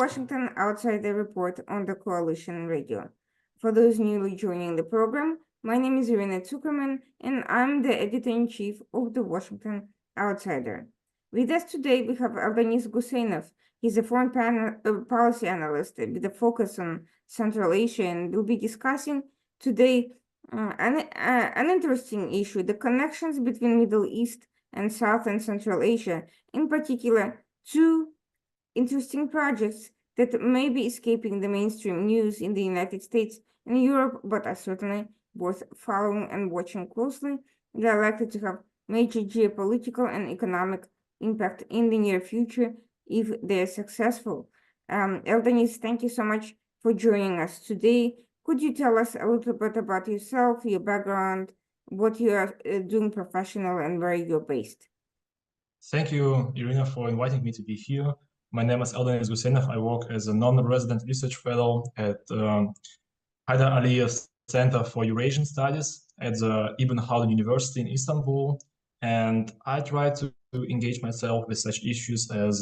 Washington Outsider Report on the Coalition Radio. For those newly joining the program, my name is Irina Zuckerman, and I'm the editor-in-chief of the Washington Outsider. With us today, we have Eldaniz Gusseinov. He's a foreign policy analyst with a focus on Central Asia, and we'll be discussing today an interesting issue, the connections between Middle East and South and Central Asia, in particular, two interesting projects that may be escaping the mainstream news in the United States and Europe, but are certainly worth following and watching closely. They are likely to have major geopolitical and economic impact in the near future if they are successful. Eldaniz, thank you so much for joining us today. Could you tell us a little bit about yourself, your background, what you are doing professional, and where you're based? Thank you, Irina, for inviting me to be here. My name is Eldaniz Gusseinov. I work as a non-resident research fellow at Haydar Aliyev Center for Eurasian Studies at the Ibn Khaldun University in Istanbul. And I try to engage myself with such issues as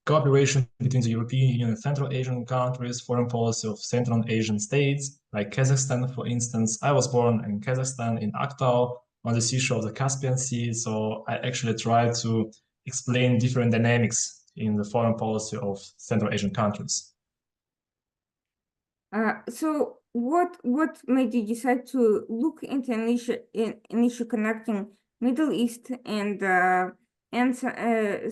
cooperation between the European Union and Central Asian countries, foreign policy of Central Asian states, like Kazakhstan, for instance. I was born in Kazakhstan, in Aktau, on the seashore of the Caspian Sea. So I actually try to explain different dynamics in the foreign policy of Central Asian countries. So what made you decide to look into an issue connecting Middle East and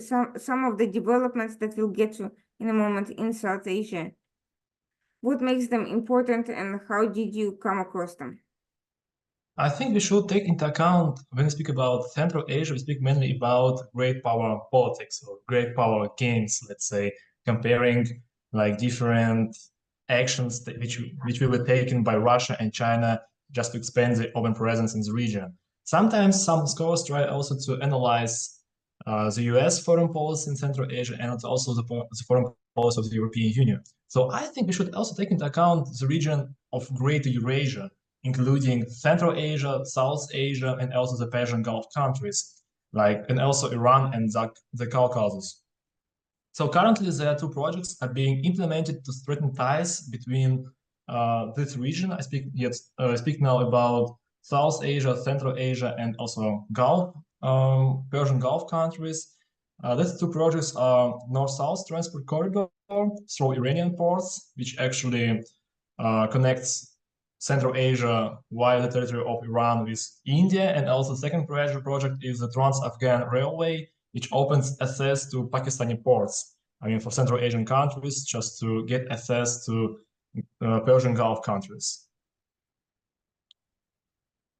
some of the developments that we'll get to in a moment in South Asia? What makes them important, and how did you come across them? I think we should take into account, when we speak about Central Asia, we speak mainly about great power politics or great power games, let's say, comparing like different actions which will be taken by Russia and China just to expand the open presence in the region. Sometimes some scholars try also to analyze the US foreign policy in Central Asia and also the foreign policy of the European Union. So I think we should also take into account the region of Greater Eurasia, including Central Asia, South Asia, and also the Persian Gulf countries, and also Iran and the Caucasus. So currently, there are two projects are being implemented to strengthen ties between this region. I speak now about South Asia, Central Asia, and also Gulf, Persian Gulf countries. These two projects are North-South Transport Corridor through Iranian ports, which actually connects Central Asia via the territory of Iran with India. And also the second project is the Trans-Afghan Railway, which opens access to Pakistani ports. I mean, for Central Asian countries, just to get access to Persian Gulf countries.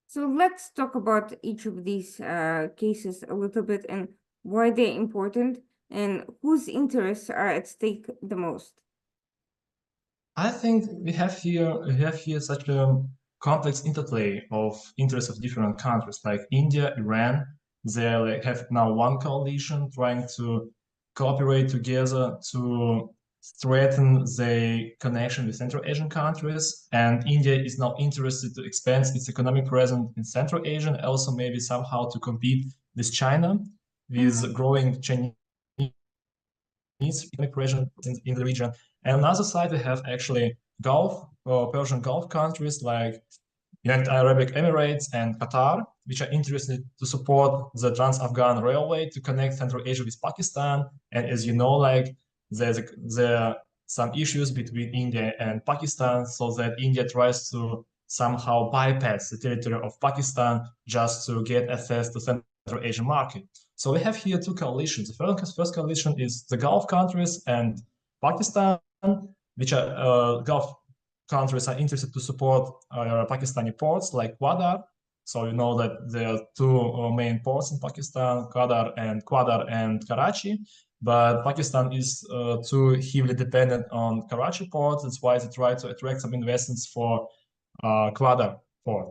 So let's talk about each of these cases a little bit and why they're important and whose interests are at stake the most. I think we have here such a complex interplay of interests of different countries, like India, Iran. They have now one coalition trying to cooperate together to strengthen the connection with Central Asian countries. And India is now interested to expand its economic presence in Central Asia, and also maybe somehow to compete with China, with growing Chinese economic presence in the region. And on the other side, we have actually Persian Gulf countries like United Arab Emirates and Qatar, which are interested to support the Trans-Afghan Railway to connect Central Asia with Pakistan. And as you know, there are some issues between India and Pakistan, so that India tries to somehow bypass the territory of Pakistan just to get access to Central Asian market. So we have here two coalitions. The first coalition is the Gulf countries and Pakistan, which are Gulf countries are interested to support Pakistani ports like Gwadar. So you know that there are two main ports in Pakistan, Gwadar and Karachi. But Pakistan is too heavily dependent on Karachi port. That's why they try to attract some investments for Gwadar port.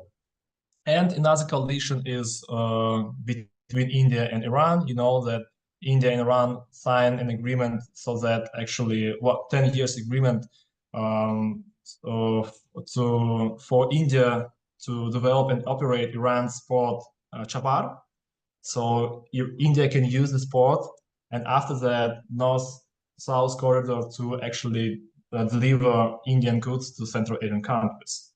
And another coalition is between India and Iran. You know that India and Iran signed an agreement so that actually 10 years agreement for India to develop and operate Iran's port Chabahar. So India can use this port, and after that, North South Corridor to actually deliver Indian goods to Central Asian countries.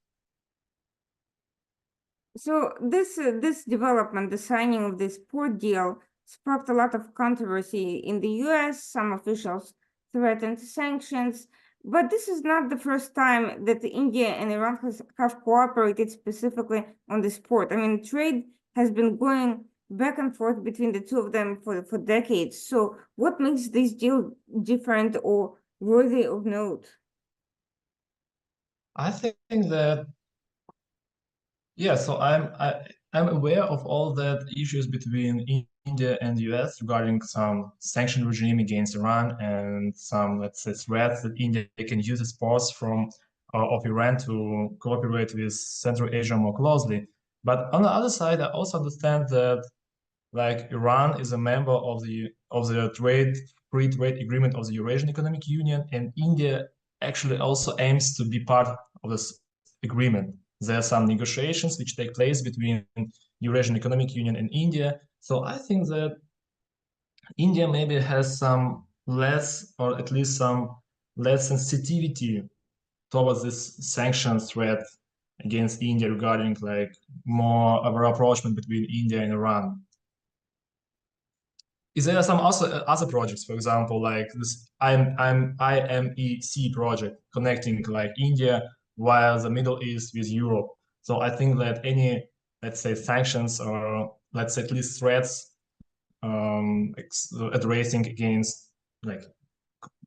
So this development, the signing of this port deal, sparked a lot of controversy in the US. Some officials threatened sanctions, but this is not the first time that India and Iran have cooperated specifically on this port. I mean, trade has been going back and forth between the two of them for decades. So what makes this deal different or worthy of note? I think that yeah, so I'm aware of all that issues between India and the US regarding some sanction regime against Iran and some, let's say, threats that India can use its ports from of Iran to cooperate with Central Asia more closely. But on the other side, I also understand that like Iran is a member of the free trade agreement of the Eurasian Economic Union, and India actually also aims to be part of this agreement. There are some negotiations which take place between Eurasian Economic Union and India. So I think that India maybe has some less, or at least some less sensitivity towards this sanctions threat against India regarding like more of a rapprochement between India and Iran. Is there some also other projects, for example, like this IMEC project connecting like India via the Middle East with Europe? So I think that any, let's say, sanctions or let's say at least threats addressing against like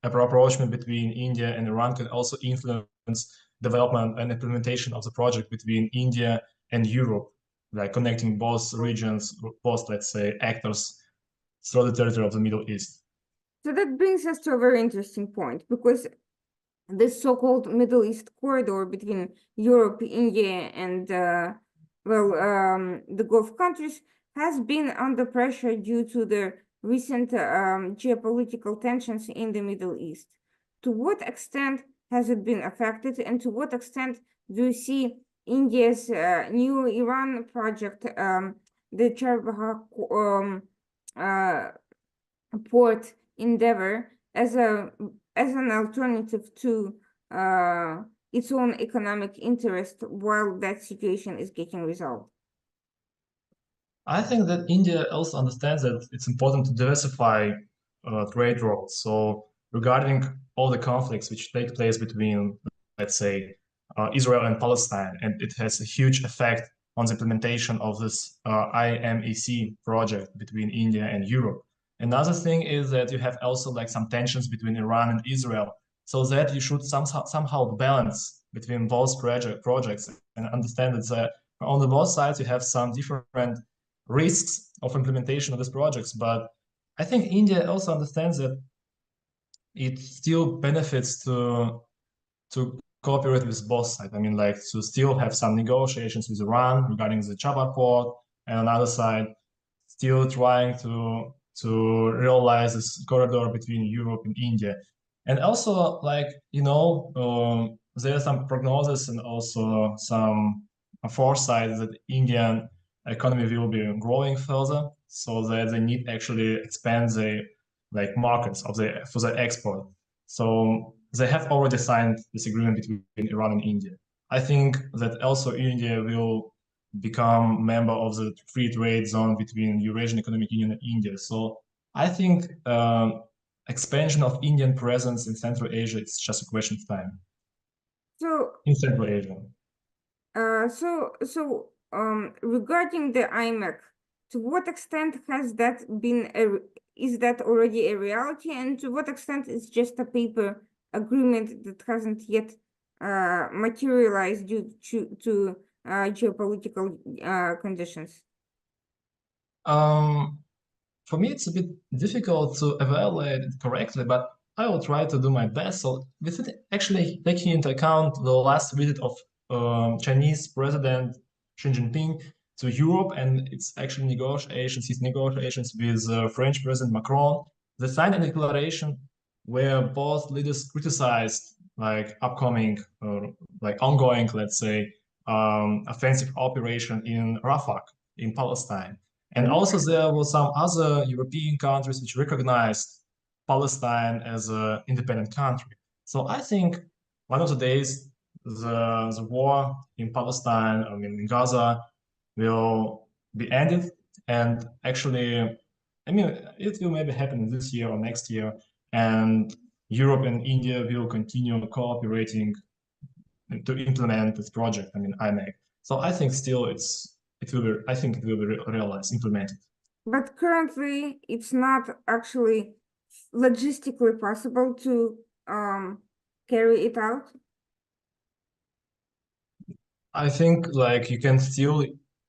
a rapprochement between India and Iran can also influence development and implementation of the project between India and Europe, like connecting both regions, both, let's say, actors through the territory of the Middle East. So that brings us to a very interesting point, because this so-called Middle East corridor between Europe, India, and the Gulf countries has been under pressure due to the recent geopolitical tensions in the Middle East. To what extent has it been affected, and to what extent do you see India's new Iran project, the Chabahar port endeavor, as an alternative to its own economic interest while that situation is getting resolved? I think that India also understands that it's important to diversify trade routes. So regarding all the conflicts which take place between, let's say, Israel and Palestine, and it has a huge effect on the implementation of this IMEC project between India and Europe. Another thing is that you have also like some tensions between Iran and Israel, so that you should somehow balance between both projects and understand that on the both sides you have some different risks of implementation of these projects. But I think India also understands that it still benefits to cooperate with both sides. I mean, like to still have some negotiations with Iran regarding the Chabad port, and on the other side, still trying to realize this corridor between Europe and India. And also, like, there are some prognosis and also some foresight that Indian economy will be growing further, so that they need actually expand the like markets for the export. So they have already signed this agreement between Iran and India. I think that also India will become member of the free trade zone between Eurasian Economic Union and India. So I think expansion of Indian presence in Central Asia, it's just a question of time. So in Central Asia. Regarding the IMEC, to what extent has that been is that already a reality, and to what extent is just a paper agreement that hasn't yet materialized due to geopolitical conditions? For me, it's a bit difficult to evaluate it correctly, but I will try to do my best. So, with it actually taking into account the last visit of Chinese President Xi Jinping to Europe and its actual his negotiations with French President Macron, they signed a declaration where both leaders criticized like upcoming, like ongoing, let's say, offensive operation in Rafah in Palestine. And also there were some other European countries which recognized Palestine as an independent country. So I think one of the days the war in Palestine, I mean in Gaza, will be ended, and actually, I mean it will maybe happen this year or next year, and Europe and India will continue cooperating to implement this project. I mean IMEC. So I think still it will be I think it will be realized, implemented. But currently, it's not actually logistically possible to carry it out. I think like you can still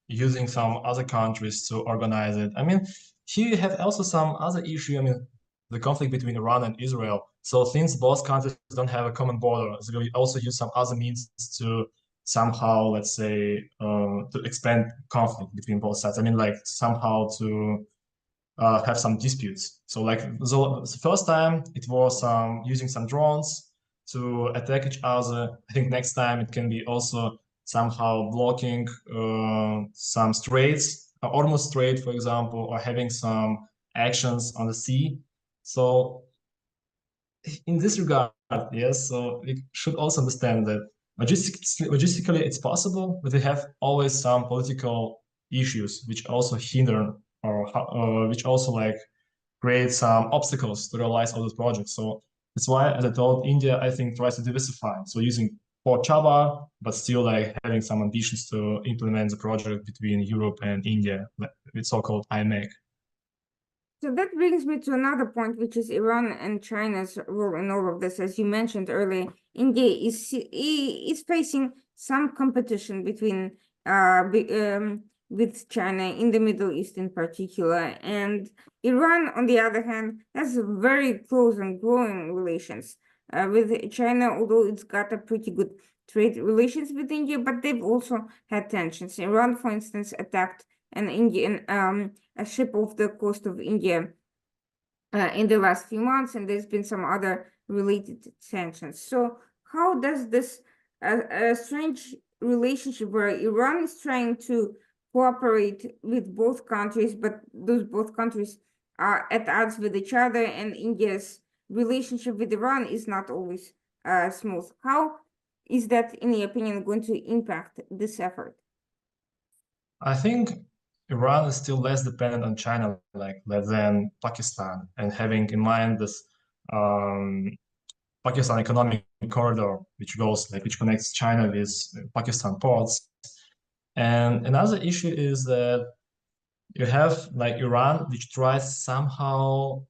using some other countries to organize it. I mean, here you have also some other issue. I mean, the conflict between Iran and Israel. So since both countries don't have a common border, so we also use some other means to somehow, let's say, to expand conflict between both sides. I mean, like somehow to have some disputes. So like the first time it was using some drones to attack each other. I think next time it can be also somehow blocking some straits, almost strait, for example, or having some actions on the sea. So in this regard, yes, so we should also understand that logistically it's possible, but we have always some political issues which also hinder or which also like create some obstacles to realize all those projects. So that's why, as I told, India, I think, tries to diversify. So using Port Chava, but still like having some ambitions to implement the project between Europe and India, with so-called IMEC. So that brings me to another point, which is Iran and China's role in all of this. As you mentioned earlier, India is facing some competition between with China in the Middle East in particular, and Iran, on the other hand, has very close and growing relations with China, although it's got a pretty good trade relations with India, but they've also had tensions. Iran, for instance, attacked an Indian a ship off the coast of India in the last few months, and there's been some other related tensions. So how does this strange relationship where Iran is trying to cooperate with both countries, but those both countries are at odds with each other, and India's relationship with Iran is not always smooth. How is that, in your opinion, going to impact this effort? I think Iran is still less dependent on China, like than Pakistan, and having in mind this Pakistan economic corridor, which connects China with Pakistan ports. And another issue is that you have like Iran, which tries somehow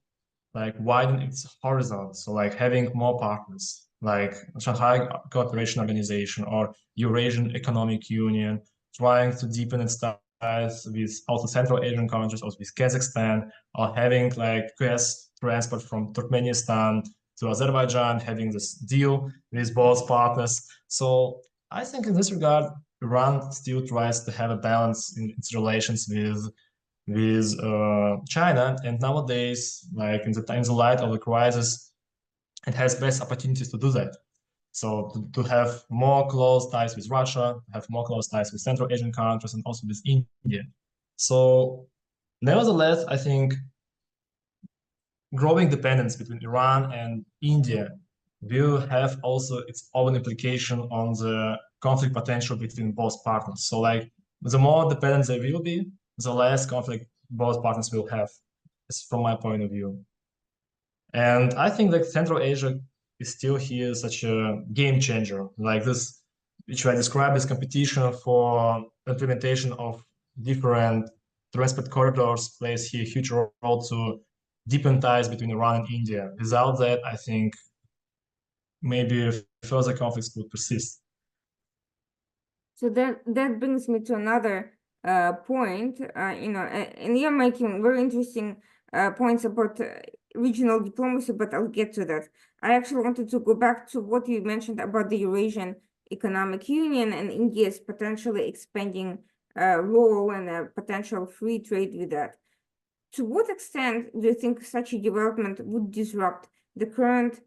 like widen its horizon, so like having more partners, like Shanghai Cooperation Organization or Eurasian Economic Union, trying to deepen its ties with also Central Asian countries, also with Kazakhstan, or having like gas transport from Turkmenistan to Azerbaijan, having this deal with both partners. So I think in this regard, Iran still tries to have a balance in its relations with China, and nowadays, like in the light of the crisis, it has best opportunities to do that. So to have more close ties with Russia, have more close ties with Central Asian countries, and also with India. So nevertheless, I think growing dependence between Iran and India will have also its own implication on the conflict potential between both partners. So like the more dependent they will be, the less conflict both partners will have, from my point of view. And I think that Central Asia is still here such a game changer, like this, which I describe as competition for implementation of different transport corridors plays here a huge role to deepen ties between Iran and India. Without that, I think maybe further conflicts would persist. So that brings me to another point, and you're making very interesting points about regional diplomacy, but I'll get to that. I actually wanted to go back to what you mentioned about the Eurasian Economic Union and India's potentially expanding role and a potential free trade with that. To what extent do you think such a development would disrupt the current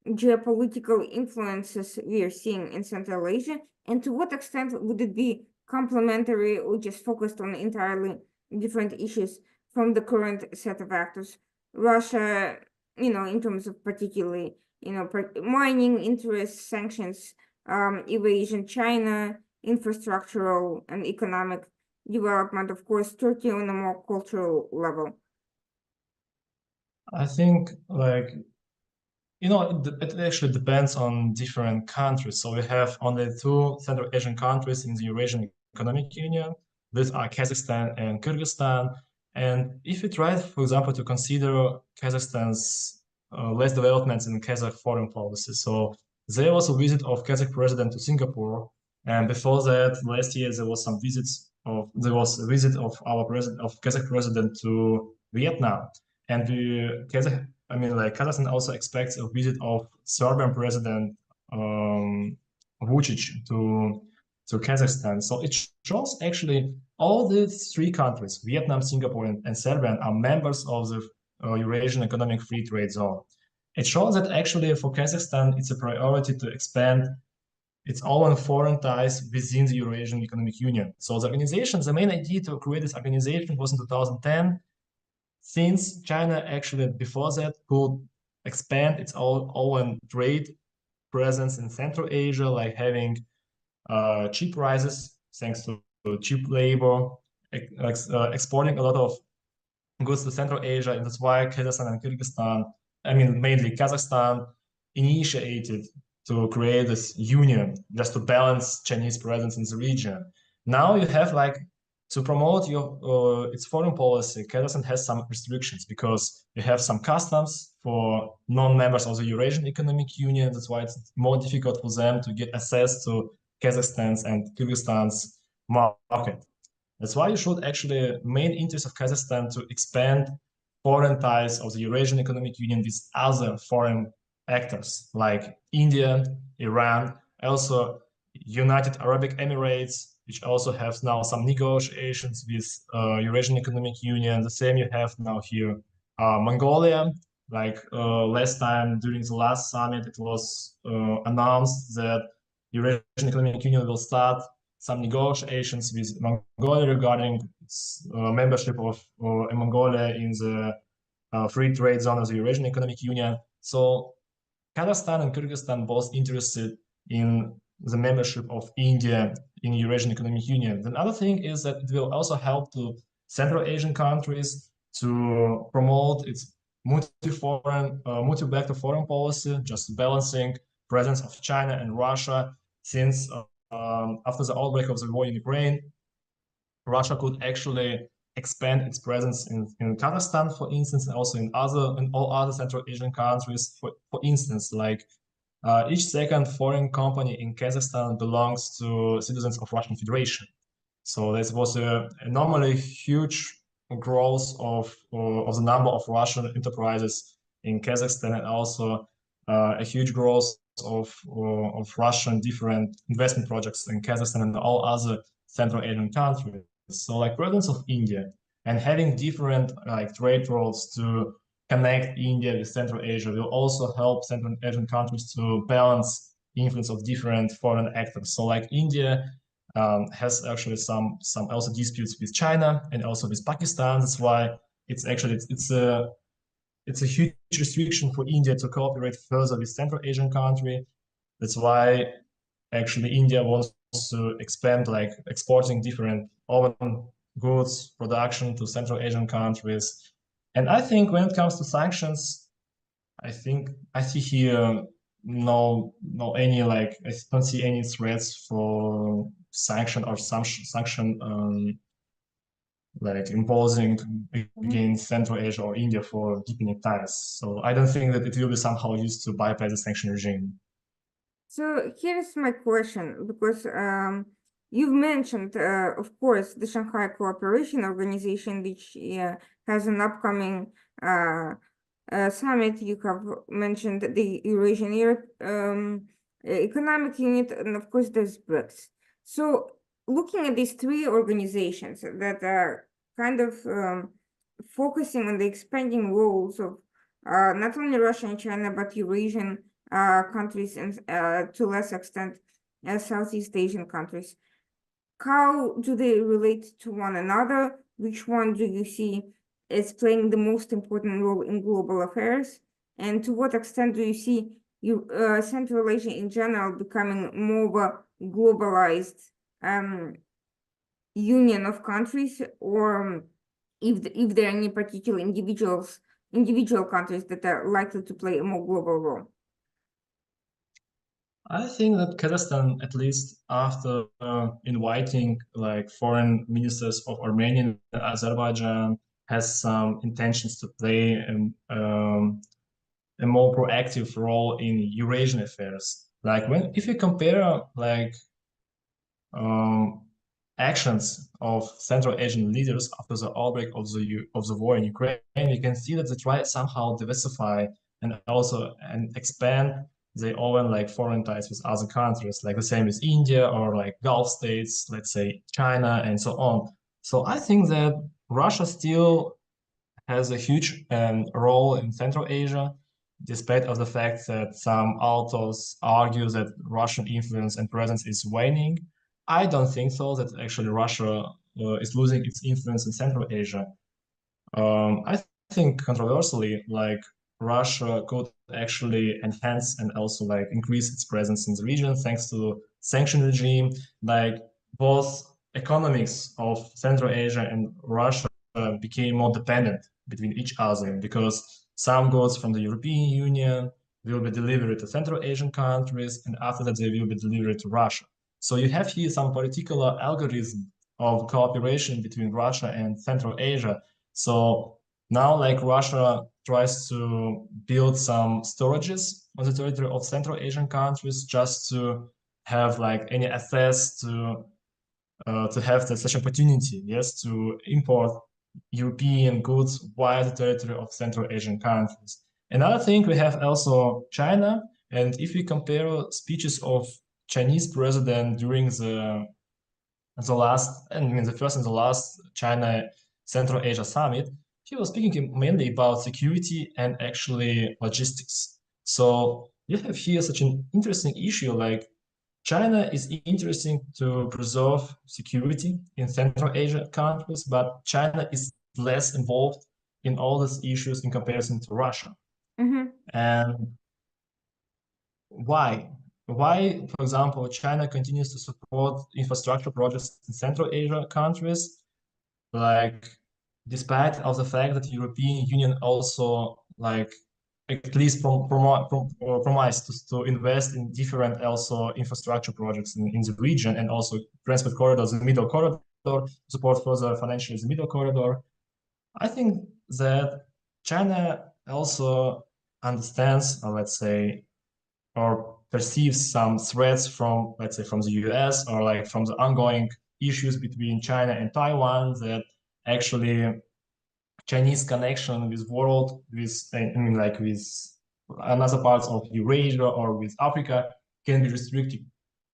geopolitical influences we are seeing in Central Asia? And to what extent would it be complementary or just focused on entirely different issues from the current set of actors? Russia, in terms of particularly, mining interests, sanctions, evasion, China, infrastructural and economic development, of course, Turkey on a more cultural level? I think it actually depends on different countries. So we have only two Central Asian countries in the Eurasian Economic Union. These are Kazakhstan and Kyrgyzstan. And if we try, for example, to consider Kazakhstan's less developments in Kazakh foreign policy. So there was a visit of Kazakh president to Singapore. And before that, last year, there was a visit of Kazakh president to Vietnam. And Kazakhstan also expects a visit of Serbian President Vučić to Kazakhstan. So it shows actually all these three countries, Vietnam, Singapore, and Serbia, are members of the Eurasian Economic Free Trade Zone. It shows that actually for Kazakhstan, it's a priority to expand its own foreign ties within the Eurasian Economic Union. So the main idea to create this organization was in 2010, since China actually before that could expand its own trade presence in Central Asia, like having cheap prices thanks to cheap labor, exporting a lot of goods to Central Asia, and that's why Kazakhstan and Kyrgyzstan, mainly Kazakhstan, initiated to create this union just to balance Chinese presence in the region. Now you have to promote its foreign policy, Kazakhstan has some restrictions because you have some customs for non-members of the Eurasian Economic Union. That's why it's more difficult for them to get access to Kazakhstan's and Kyrgyzstan's market. That's why you should actually, main interest of Kazakhstan to expand foreign ties of the Eurasian Economic Union with other foreign actors like India, Iran, also United Arab Emirates, which also has now some negotiations with Eurasian Economic Union. The same you have now here Mongolia. Last time during the last summit, it was announced that Eurasian Economic Union will start some negotiations with Mongolia regarding its membership of Mongolia in the free trade zone of the Eurasian Economic Union. So Kazakhstan and Kyrgyzstan both interested in the membership of India in Eurasian Economic Union. The other thing is that it will also help to Central Asian countries to promote its multi-vector foreign policy, just balancing presence of China and Russia. Since after the outbreak of the war in Ukraine, Russia could actually expand its presence in Kazakhstan, for instance, and also in all other Central Asian countries. For instance, each second foreign company in Kazakhstan belongs to citizens of Russian Federation. So this was a normally huge growth of the number of Russian enterprises in Kazakhstan, and also a huge growth of Russian different investment projects in Kazakhstan and all other Central Asian countries. So presence of India and having different trade routes to connect India with Central Asia will also help Central Asian countries to balance the influence of different foreign actors. So India has actually some also disputes with China and also with Pakistan. That's why it's a huge restriction for India to cooperate further with Central Asian country. That's why actually India wants to expand exporting different own goods production to Central Asian countries. And I think when it comes to sanctions, I see here I don't see any threats for sanction imposing against Central Asia or India for deepening ties. So I don't think that it will be somehow used to bypass the sanction regime. So here's my question, because you've mentioned, of course, the Shanghai Cooperation Organization, which has an upcoming summit. You have mentioned the Eurasian Economic Unit, and of course, there's BRICS. So looking at these three organizations that are kind of focusing on the expanding roles of not only Russia and China, but Eurasian countries and to less extent Southeast Asian countries. How do they relate to one another? Which one do you see as playing the most important role in global affairs? And to what extent do you see Central Asia in general becoming more of a globalized union of countries, or if there are any particular individual countries that are likely to play a more global role? I think that Kazakhstan, at least after inviting like foreign ministers of Armenia and Azerbaijan, has some intentions to play a more proactive role in Eurasian affairs. Like if you compare like actions of Central Asian leaders after the outbreak of the war in Ukraine, you can see that they try somehow diversify and expand their own like foreign ties with other countries, like the same as India or like Gulf states, let's say China and so on. So I think that Russia still has a huge role in Central Asia, despite of the fact that some authors argue that Russian influence and presence is waning. I don't think so, that actually Russia is losing its influence in Central Asia. I think controversially, like Russia could actually enhance and also like increase its presence in the region thanks to sanction regime. Like both economics of Central Asia and Russia became more dependent between each other because some goods from the European Union will be delivered to Central Asian countries, and after that they will be delivered to Russia. So you have here some particular algorithm of cooperation between Russia and Central Asia. So now like Russia tries to build some storages on the territory of Central Asian countries just to have like any access to have such opportunity, yes, to import European goods via the territory of Central Asian countries. Another thing, we have also China, and if we compare speeches of Chinese president during the first and the last China Central Asia summit, he was speaking mainly about security and actually logistics. So you have here such an interesting issue, like China is interesting to preserve security in Central Asia countries, but China is less involved in all these issues in comparison to Russia. And why? Why, for example, China continues to support infrastructure projects in Central Asia countries, like despite of the fact that the European Union also like at least promised to invest in different also infrastructure projects in the region, and also transport corridors, the middle corridor, support further financially the middle corridor. I think that China also understands, or let's say, or perceives some threats from, let's say, from the US, or like from the ongoing issues between China and Taiwan, that actually Chinese connection with world, with like with another parts of Eurasia or with Africa can be restricted.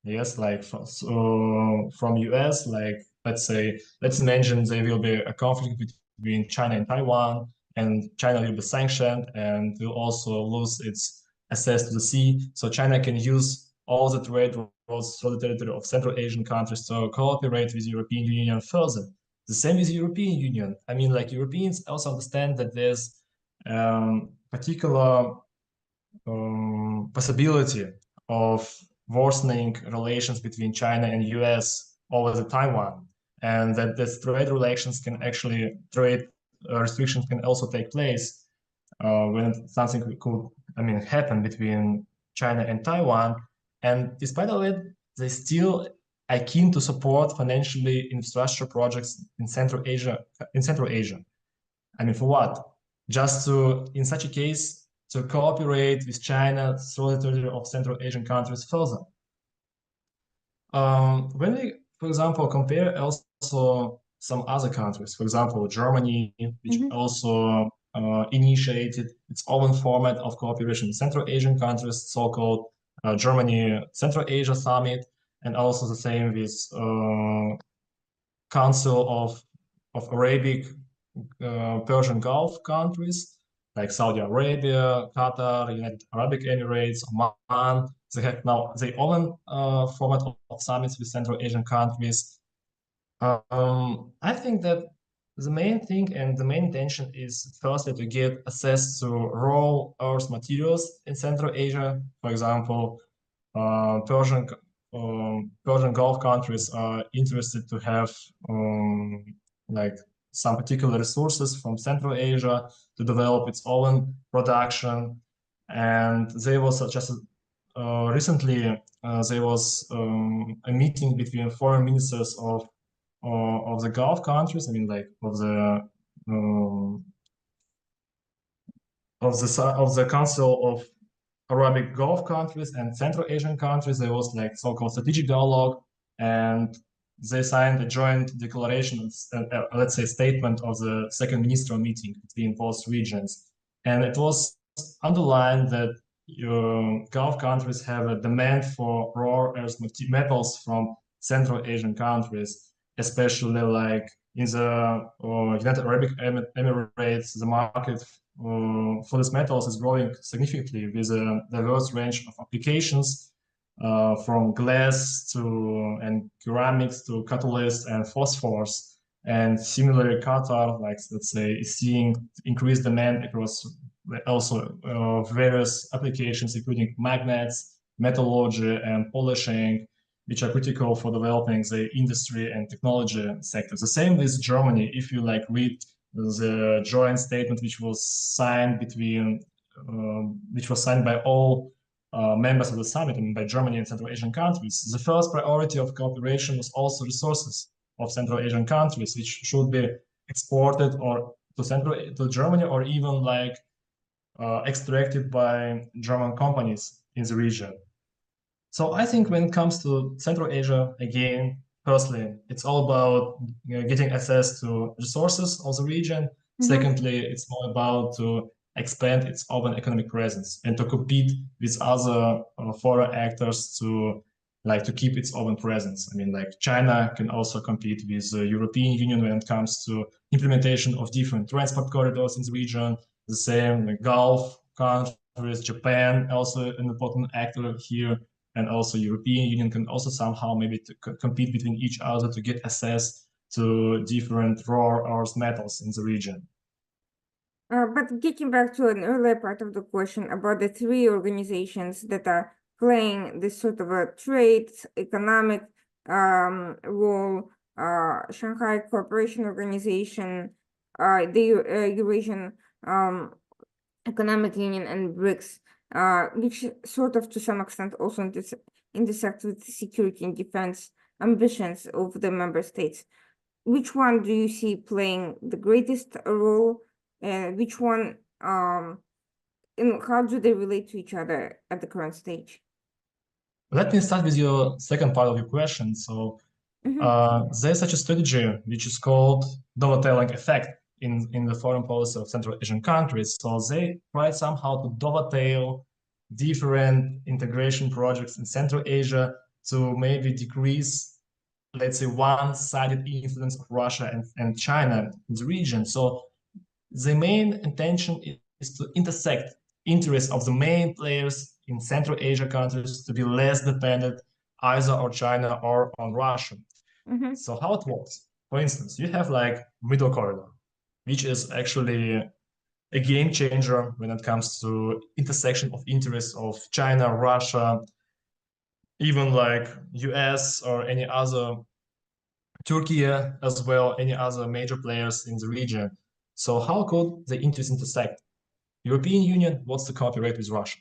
Yes, like from US, like let's mention there will be a conflict between China and Taiwan, and China will be sanctioned and will also lose its access to the sea. So China can use all the trade routes through the territory of Central Asian countries to cooperate with the European Union further. The same with the European Union. I mean, like Europeans also understand that there's particular possibility of worsening relations between China and US over the Taiwan, and that the trade relations can actually trade restrictions can also take place when something could happen between China and Taiwan. And despite of it, they still are keen to support financially infrastructure projects in Central Asia. I mean, for what? Just to, in such a case, to cooperate with China through the territory of Central Asian countries further. When we, for example, compare also some other countries, for example, Germany, which also initiated its own format of cooperation with Central Asian countries, so-called Germany Central Asia Summit, and also the same with Council of Arabic Persian Gulf countries like Saudi Arabia, Qatar, United Arab Emirates, Oman. They have now their own format of summits with Central Asian countries. I think that The main thing and the main intention is firstly to get access to raw earth materials in Central Asia. For example, Persian Gulf countries are interested to have like some particular resources from Central Asia to develop its own production. And there was just recently there was a meeting between foreign ministers of the Gulf countries. I mean, like of the Council of Arabic Gulf countries and Central Asian countries. There was like so-called strategic dialogue, and they signed a joint declaration, let's say statement of the second ministerial meeting between both regions. And it was underlined that Gulf countries have a demand for rare earth metals from Central Asian countries, especially like in the United Arab Emirates. The market for these metals is growing significantly with a diverse range of applications, from glass to and ceramics to catalysts and phosphors. And similarly, Qatar, like let's say, is seeing increased demand across also various applications, including magnets, metallurgy, and polishing, which are critical for developing the industry and technology sector. The same with Germany. If you like read the joint statement which was signed by all members of the summit, and by Germany and Central Asian countries, the first priority of cooperation was also resources of Central Asian countries, which should be exported or to Germany, or even like extracted by German companies in the region. So I think when it comes to Central Asia, again, firstly, it's all about getting access to resources of the region. Secondly, it's more about to expand its open economic presence and to compete with other foreign actors to keep its open presence. I mean, like China can also compete with the European Union when it comes to implementation of different transport corridors in the region. The same, like Gulf countries, Japan, also an important actor here. And also European Union can also somehow maybe compete between each other to get access to different rare earth metals in the region. But getting back to an earlier part of the question about the three organizations that are playing this sort of a trade, economic role, Shanghai Cooperation Organization, the Eurasian Economic Union, and BRICS, which sort of to some extent also intersect with the security and defense ambitions of the member states. Which one do you see playing the greatest role? Which one, and how do they relate to each other at the current stage? Let me start with your second part of your question. So there's such a strategy which is called dovetailing effect in the foreign policy of Central Asian countries. So they try somehow to dovetail different integration projects in Central Asia to maybe decrease, let's say, one-sided influence of Russia and China in the region. So the main intention is to intersect interests of the main players in Central Asia countries to be less dependent either on China or on Russia. So how it works? For instance, you have like middle corridor, which is actually a game changer when it comes to intersection of interests of China, Russia, even like US or any other, Turkey as well, any other major players in the region. So how could the interests intersect? European Union wants to cooperate with Russia,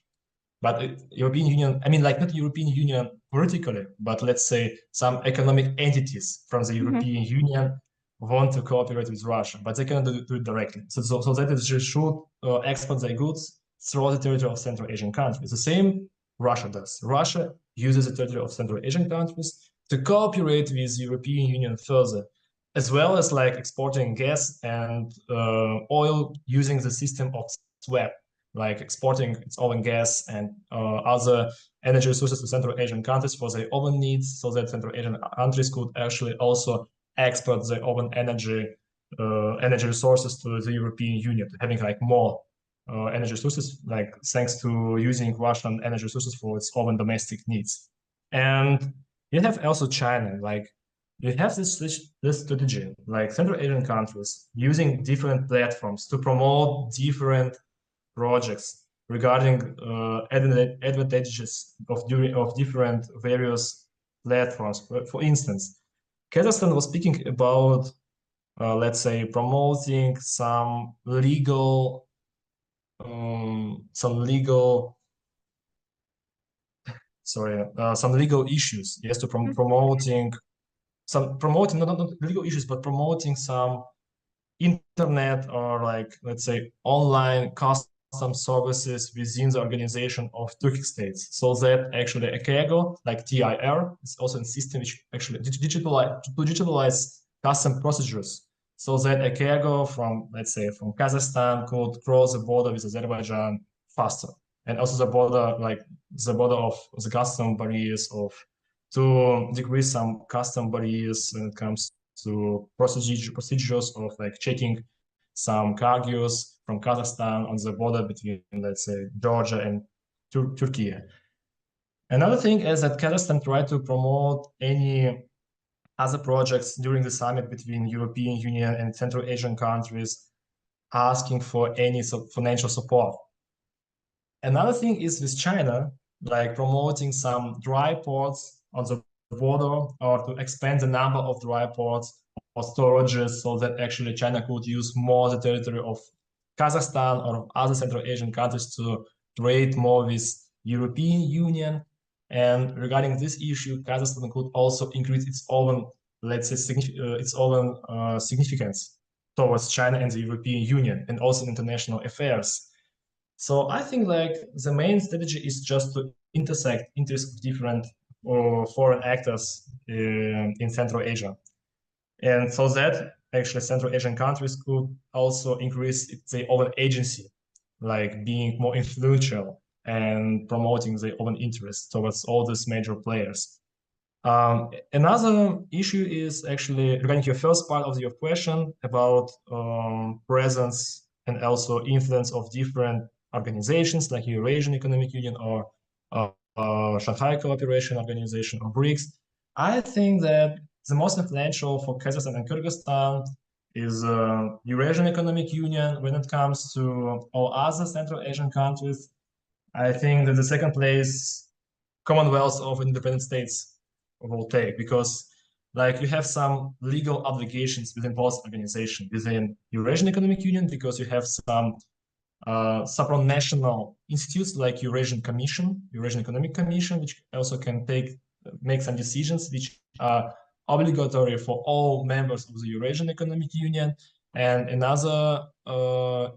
but European Union, I mean, like not European Union politically, but let's say some economic entities from the European Union want to cooperate with Russia, but they cannot do it directly. So that is just should export their goods through the territory of Central Asian countries. The same Russia does. Russia uses the territory of Central Asian countries to cooperate with the European Union further, as well as like exporting gas and oil using the system of swap, like exporting its own gas and other energy resources to Central Asian countries for their own needs, so that Central Asian countries could actually also export their own energy resources to the European Union, having like more energy resources, like thanks to using Russian energy resources for its own domestic needs. And you have also China, like you have this strategy, like Central Asian countries using different platforms to promote different projects regarding advantages of different various platforms. For instance, Kazakhstan was speaking about, let's say, promoting some legal issues. Yes, to promoting not legal issues, but promoting some internet or, like, let's say, online custom services within the organization of Turkic states, so that actually a cargo like TIR is also a system which actually digitalize custom procedures, so that a cargo from, let's say, from Kazakhstan could cross the border with Azerbaijan faster, and also the border, like the border of the custom barriers, of to decrease some custom barriers when it comes to procedures of, like, checking some cargoes from Kazakhstan on the border between, let's say, Georgia and Turkey. Another thing is that Kazakhstan tried to promote any other projects during the summit between European Union and Central Asian countries, asking for any financial support. Another thing is with China, like promoting some dry ports on the border, or to expand the number of dry ports or storages, so that actually China could use more the territory of Kazakhstan or other Central Asian countries to trade more with European Union. And regarding this issue, Kazakhstan could also increase its own, let's say, significance towards China and the European Union, and also in international affairs. So I think, like, the main strategy is just to intersect interests of different foreign actors in Central Asia. And so that actually Central Asian countries could also increase their own agency, like being more influential and promoting their own interests towards all these major players. Another issue is actually regarding your first part of your question about presence and also influence of different organizations like Eurasian Economic Union or Shanghai Cooperation Organization or BRICS. I think that the most influential for Kazakhstan and Kyrgyzstan is Eurasian Economic Union. When it comes to all other Central Asian countries, I think that the second place, Commonwealth of Independent States, will take, because, like, you have some legal obligations within both organizations. Within Eurasian Economic Union, because you have some supranational institutes like Eurasian Economic Commission, which also can make some decisions which are obligatory for all members of the Eurasian Economic Union. And another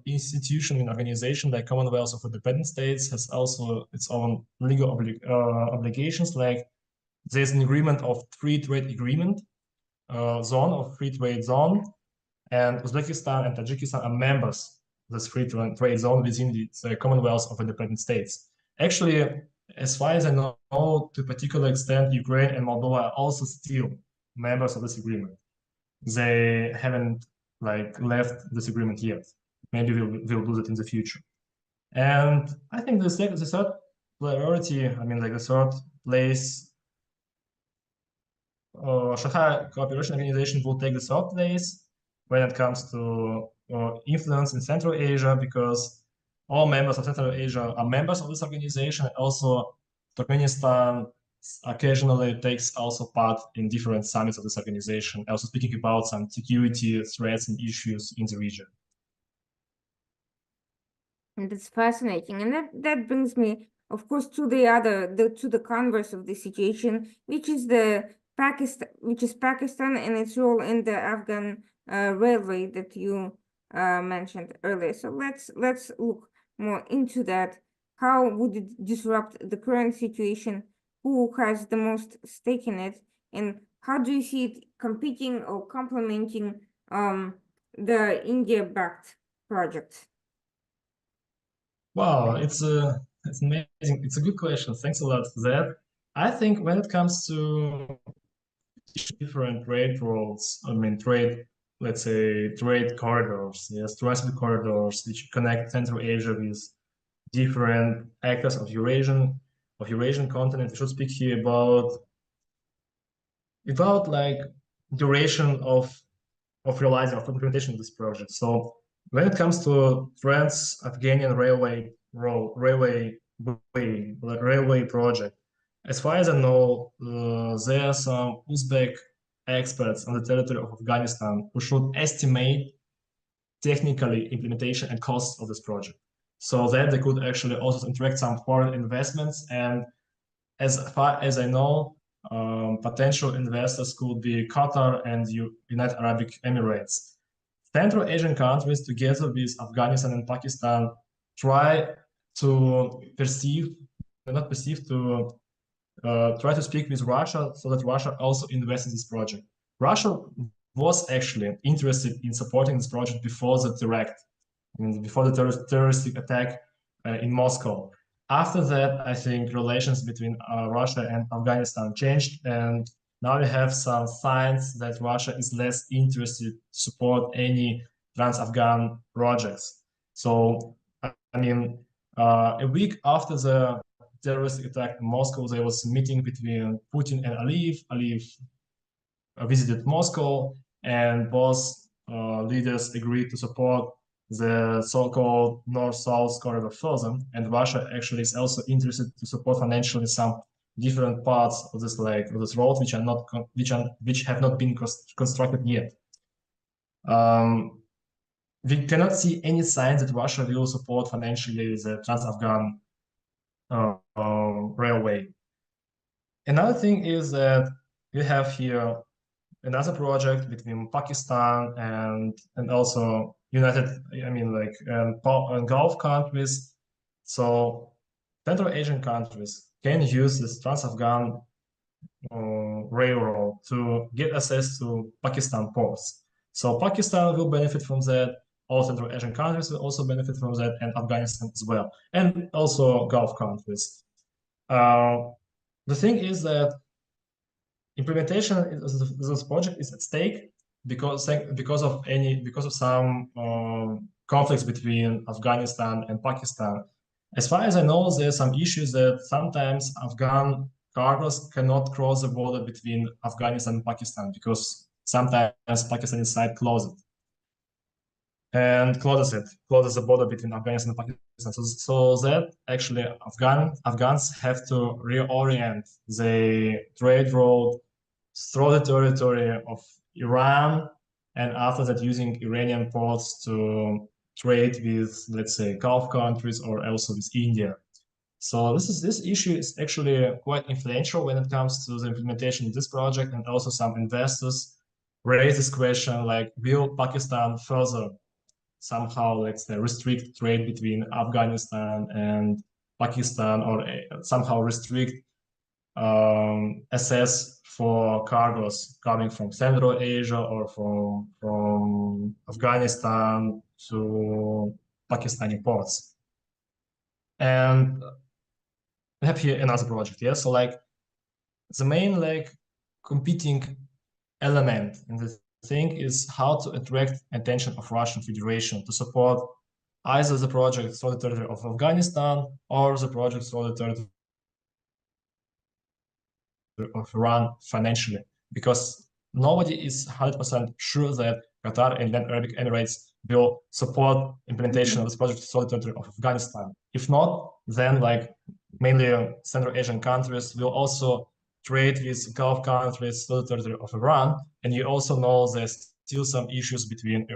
institution and organization like Commonwealth of Independent States has also its own legal obligations, like there's an agreement of free trade agreement free trade zone, and Uzbekistan and Tajikistan are members of this free trade zone within the Commonwealth of Independent States. Actually, as far as I know, to a particular extent, Ukraine and Moldova are also still members of this agreement. They haven't, like, left this agreement yet. Maybe we'll do that in the future. And I think the third priority, I mean, like, the third place, Shanghai Cooperation Organization will take the third place when it comes to influence in Central Asia, because all members of Central Asia are members of this organization. Also, Turkmenistan occasionally takes also part in different summits of this organization, also speaking about some security threats and issues in the region. And that's fascinating. And that brings me, of course, to the converse of the situation, which is Pakistan and its role in the Afghan railway that you mentioned earlier. So let's look more into that. How would it disrupt the current situation? Who has the most stake in it? And how do you see it competing or complementing the India-backed project? Wow, it's amazing. It's a good question. Thanks a lot for that. I think when it comes to different trade routes, I mean, let's say trade corridors, yes, transit corridors which connect Central Asia with different actors of Eurasian continent. We should speak here about like duration of realizing of implementation of this project. So when it comes to Trans-Afghanian railway project, as far as I know, there are some Uzbek experts on the territory of Afghanistan who should estimate technically implementation and costs of this project, so that they could actually also attract some foreign investments. And as far as I know, potential investors could be Qatar and United Arab Emirates. Central Asian countries, together with Afghanistan and Pakistan, try to try to speak with Russia so that Russia also invests in this project. Russia was actually interested in supporting this project before the terrorist terroristic attack in Moscow. After that, I think relations between Russia and Afghanistan changed, and now we have some signs that Russia is less interested to support any trans-Afghan projects. So, I mean, a week after the terrorist attack in Moscow, there was a meeting between Putin and Aliyev. Aliyev visited Moscow, and both leaders agreed to support the so-called North-South corridor further, and Russia actually is also interested to support financially some different parts of this road which have not been constructed yet. We cannot see any signs that Russia will support financially the Trans-Afghan railway. Another thing is that we have here another project between Pakistan and also Gulf countries. So Central Asian countries can use this Trans-Afghan railroad to get access to Pakistan ports. So Pakistan will benefit from that. All Central Asian countries will also benefit from that, and Afghanistan as well, and also Gulf countries. The thing is that implementation of this project is at stake because of some conflicts between Afghanistan and Pakistan. As far as I know, there are some issues that sometimes Afghan cargoes cannot cross the border between Afghanistan and Pakistan because sometimes Pakistani side closes the border between Afghanistan and Pakistan. So that actually Afghans have to reorient the trade road through the territory of Iran, and after that using Iranian ports to trade with, let's say, Gulf countries or also with India. So this issue is actually quite influential when it comes to the implementation of this project, and also some investors raise this question like, will Pakistan further somehow, let's say, restrict trade between Afghanistan and Pakistan, or somehow restrict access for cargoes coming from Central Asia or from Afghanistan to Pakistani ports. And we have here another project, yeah. So like the main competing element in this thing is how to attract attention of Russian Federation to support either the project through the territory of Afghanistan or the project through the territory of Iran financially, because nobody is 100% sure that Qatar and United Arab Emirates will support implementation of this project through the territory of Afghanistan. If not, then mainly Central Asian countries will also trade with Gulf countries through the territory of Iran. And you also know there's still some issues between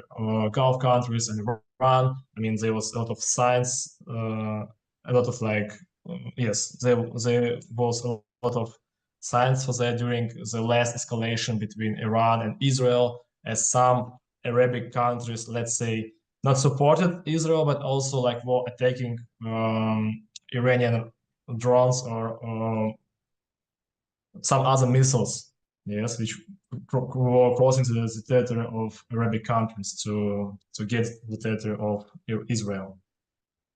Gulf countries and Iran. I mean, there was a lot of signs, there was a lot of signs for that during the last escalation between Iran and Israel, as some Arabic countries, let's say, not supported Israel, but also were attacking Iranian drones or some other missiles, yes, which were crossing the territory of Arabic countries to get the territory of Israel.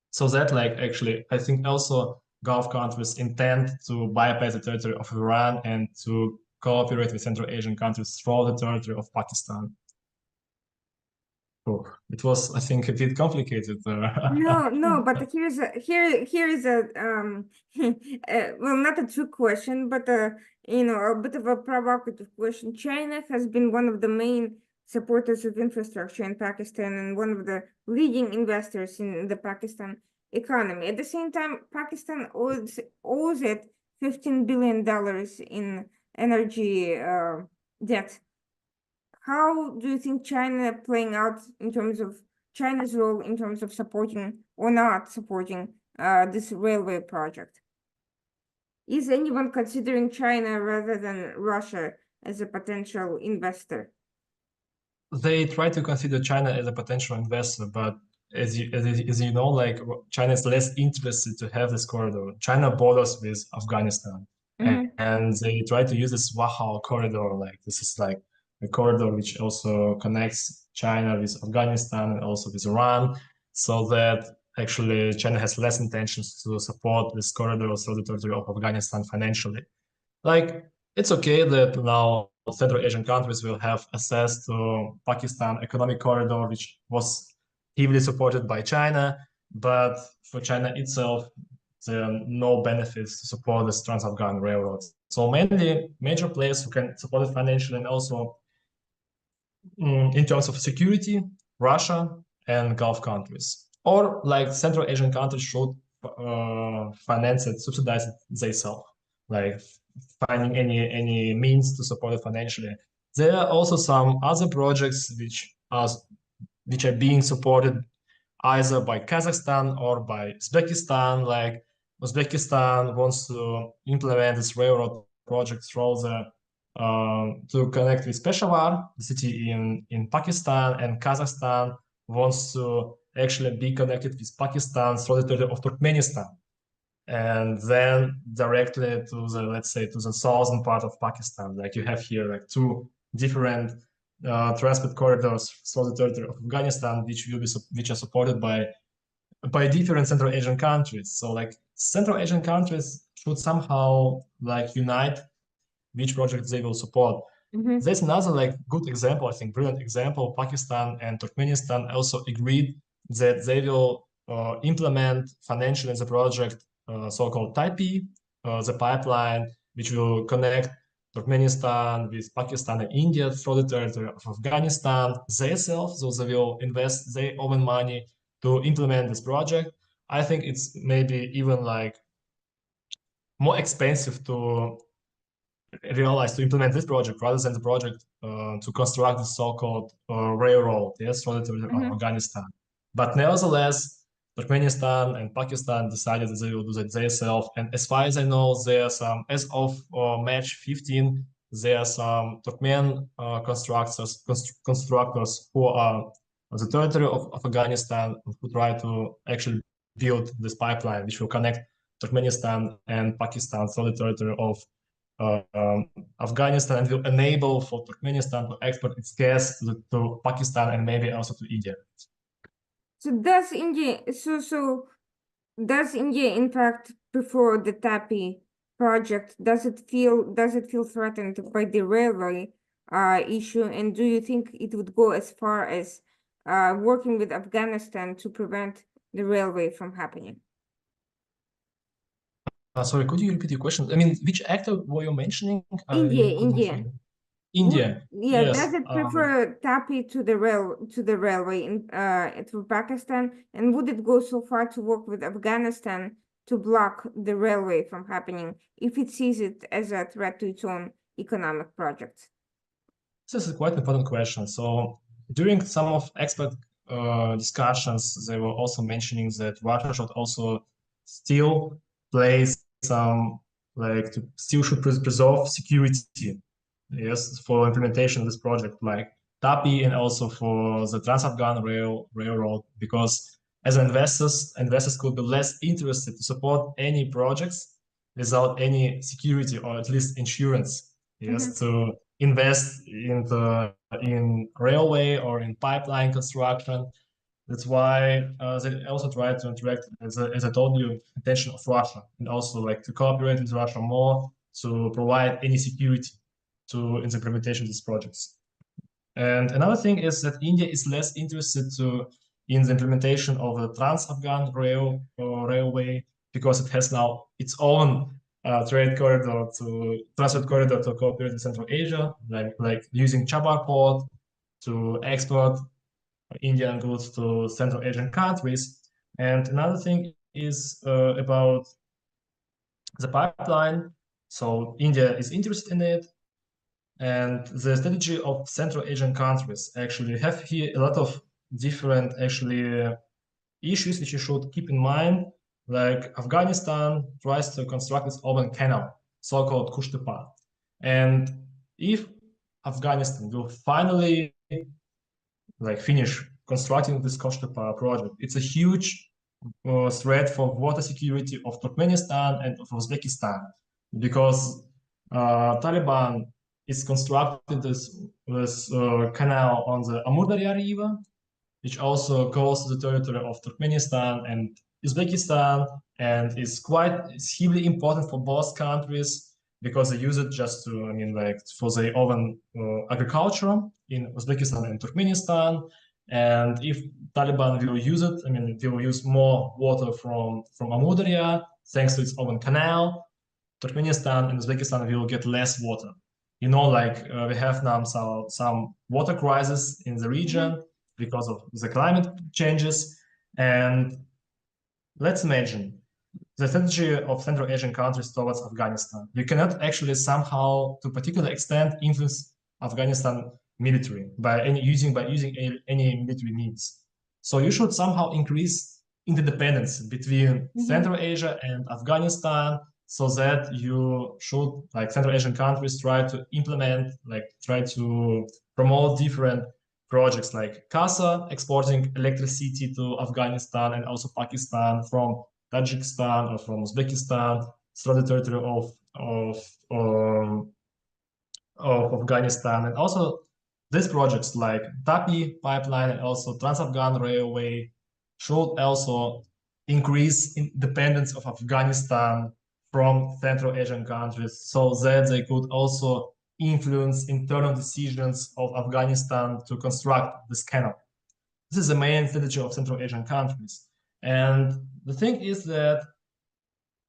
So that actually, I think also Gulf countries intend to bypass the territory of Iran and to cooperate with Central Asian countries through the territory of Pakistan. Oh, it was, I think, a bit complicated. No, but here is a well, not a true question, but a bit of a provocative question. China has been one of the main supporters of infrastructure in Pakistan and one of the leading investors in the Pakistan economy. At the same time, Pakistan owes it $15 billion in energy debt. How do you think China playing out in terms of China's role in terms of supporting or not supporting this railway project? Is anyone considering China rather than Russia as a potential investor? They try to consider China as a potential investor, but as you know, like China is less interested to have this corridor. China borders with Afghanistan, and they try to use this Wahal corridor. Like this is like a corridor which also connects China with Afghanistan and also with Iran, so that actually China has less intentions to support this corridor through the territory of Afghanistan financially. Like it's okay that now Central Asian countries will have access to Pakistan economic corridor, which was heavily supported by China, but for China itself, there are no benefits to support this Trans-Afghan railroads. So mainly major players who can support it financially and also in terms of security, Russia and Gulf countries. Or like Central Asian countries should finance it, subsidize it themselves, like finding any means to support it financially. There are also some other projects which are being supported either by Kazakhstan or by Uzbekistan. Like Uzbekistan wants to implement this railroad project through the to connect with Peshawar, the city in Pakistan, and Kazakhstan wants to actually be connected with Pakistan through the territory of Turkmenistan, and then directly to the, let's say, to the southern part of Pakistan. Like you have here like two different transport corridors through the territory of Afghanistan, which are supported by different Central Asian countries. So like Central Asian countries should somehow like unite which projects they will support. There's another like good example, I think, brilliant example. Pakistan and Turkmenistan also agreed that they will implement financially the project so-called TIPE, the pipeline, which will connect Turkmenistan with Pakistan and India through the territory of Afghanistan themselves. So they will invest their own money to implement this project. I think it's maybe even like more expensive to realize to implement this project rather than the project to construct the so-called railroad, yes, relative to Afghanistan. But nevertheless, Turkmenistan and Pakistan decided that they will do that themselves. And as far as I know, there are some, as of March 15, there are some Turkmen constructors who are on the territory of Afghanistan who try to actually build this pipeline, which will connect Turkmenistan and Pakistan through the territory of Afghanistan, and will enable for Turkmenistan to export its gas to Pakistan and maybe also to India. So does India in fact prefer the TAPI project? Does it feel threatened by the railway issue? And do you think it would go as far as working with Afghanistan to prevent the railway from happening? Sorry, could you repeat your question? I mean, which actor were you mentioning? India. India. Yeah, Yes. does it prefer TAPI to the railway through Pakistan? And would it go so far to work with Afghanistan to block the railway from happening if it sees it as a threat to its own economic projects? This is quite an important question. So during some of expert discussions, they were also mentioning that Russia should also still play some, like, to still should preserve security, yes, for implementation of this project, like TAPI, and also for the Trans-Afghan railroad, because as investors could be less interested to support any projects without any security or at least insurance, yes, to invest in railway or in pipeline construction. That's why they also try to interact, as I told you, attention of Russia, and also like to cooperate with Russia more to provide any security in the implementation of these projects. And another thing is that India is less interested in the implementation of the Trans-Afghan railway, because it has now its own trade corridor to transport corridor to cooperate with Central Asia, like using Chabar port to export Indian goods to Central Asian countries. And another thing is about the pipeline. So India is interested in it. And the strategy of Central Asian countries actually have here a lot of different issues which you should keep in mind. Like Afghanistan tries to construct its own canal, so-called Kushtepa. And if Afghanistan will finally finish constructing this Kushtepa project, it's a huge threat for water security of Turkmenistan and of Uzbekistan, because Taliban is constructing this canal on the Amur Darya River, which also goes to the territory of Turkmenistan and Uzbekistan, and is heavily important for both countries because they use it just to, for their own agriculture in Uzbekistan and Turkmenistan. And if Taliban will use it, they will use more water from Amur Darya, thanks to its own canal. Turkmenistan and Uzbekistan will get less water. We have now some water crisis in the region because of the climate changes. And let's imagine the strategy of Central Asian countries towards Afghanistan. You cannot actually somehow, to a particular extent, influence Afghanistan military by using any military means. So you should somehow increase interdependence between Central Asia and Afghanistan, so that you should, Central Asian countries, try to promote different projects like CASA, exporting electricity to Afghanistan and also Pakistan from Tajikistan or from Uzbekistan through the territory of Afghanistan. And also these projects like TAPI pipeline and also Trans-Afghan Railway should also increase independence of Afghanistan from Central Asian countries, so that they could also influence internal decisions of Afghanistan to construct this canal. This is the main strategy of Central Asian countries. And the thing is that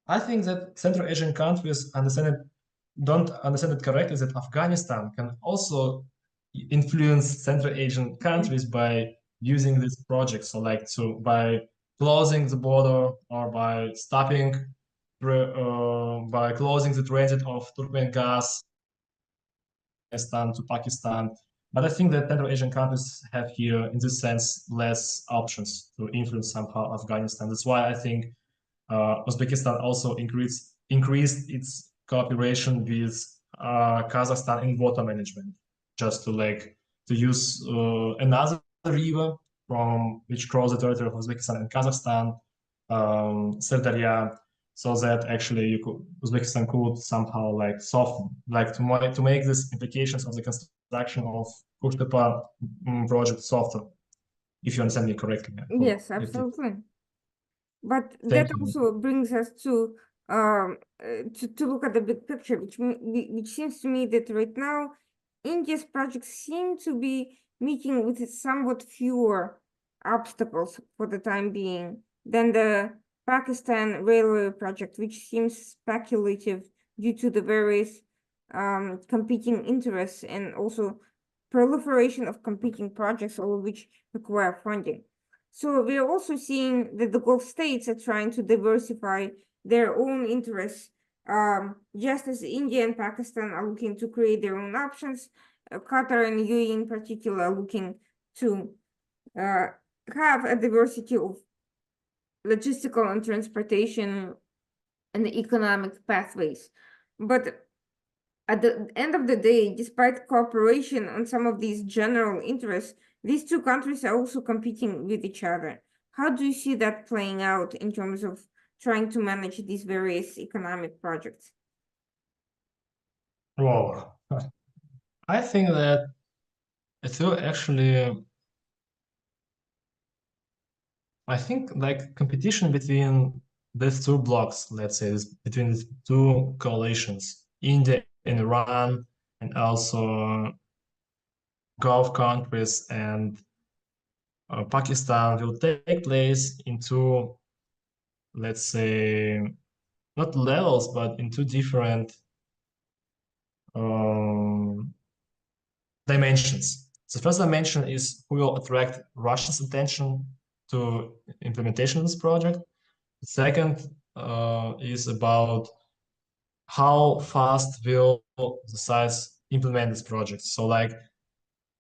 I think that Central Asian countries don't understand it correctly, that Afghanistan can also influence Central Asian countries by using these projects. So by closing the border or by closing the transit of Turkmen gas to Pakistan. But I think that Central Asian countries have here, in this sense, less options to influence somehow Afghanistan. That's why I think Uzbekistan also increased its cooperation with Kazakhstan in water management, just to use another river from which cross the territory of Uzbekistan and Kazakhstan, Sirdarya, so that actually Uzbekistan could somehow soften, to make these implications of the construction of Kushtepa project softer, if you understand me correctly. Yes, absolutely. But that also brings us to look at the big picture, which seems to me that right now India's projects seem to be meeting with somewhat fewer obstacles for the time being than the Pakistan railway project, which seems speculative due to the various competing interests and also proliferation of competing projects, all of which require funding. So we are also seeing that the Gulf states are trying to diversify their own interests, just as India and Pakistan are looking to create their own options. Qatar and UAE in particular are looking to have a diversity of logistical and transportation and economic pathways. But at the end of the day, despite cooperation on some of these general interests, these two countries are also competing with each other. How do you see that playing out in terms of trying to manage these various economic projects? Well, I think that it will actually, I think competition between these two blocks, let's say, between these two coalitions, India and Iran, and also Gulf countries and Pakistan, will take place into, let's say, not levels, but in two different dimensions. The first dimension is who will attract Russia's attention to implementation of this project. The second is about how fast will the sites implement this project. So like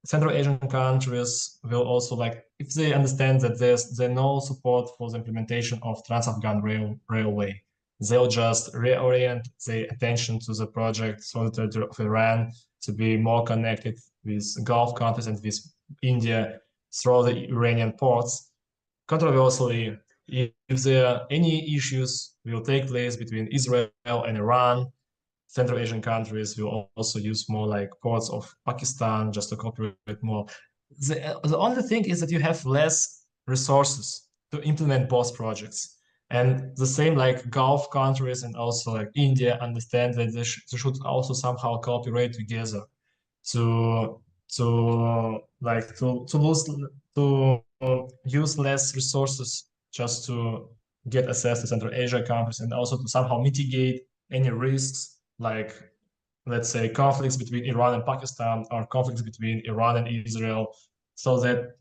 Central Asian countries will also like, if they understand that there's no support for the implementation of Trans-Afghan Railway, they'll just reorient their attention to the project Solidarity of Iran to be more connected with Gulf countries and with India through the Iranian ports. Controversially, if there are any issues will take place between Israel and Iran, Central Asian countries will also use more like ports of Pakistan just to cooperate more. The only thing is that you have less resources to implement both projects. And the same like Gulf countries and also like India understand that they should also somehow cooperate together to use less resources just to get access to Central Asia countries and also to somehow mitigate any risks like, let's say, conflicts between Iran and Pakistan or conflicts between Iran and Israel, so that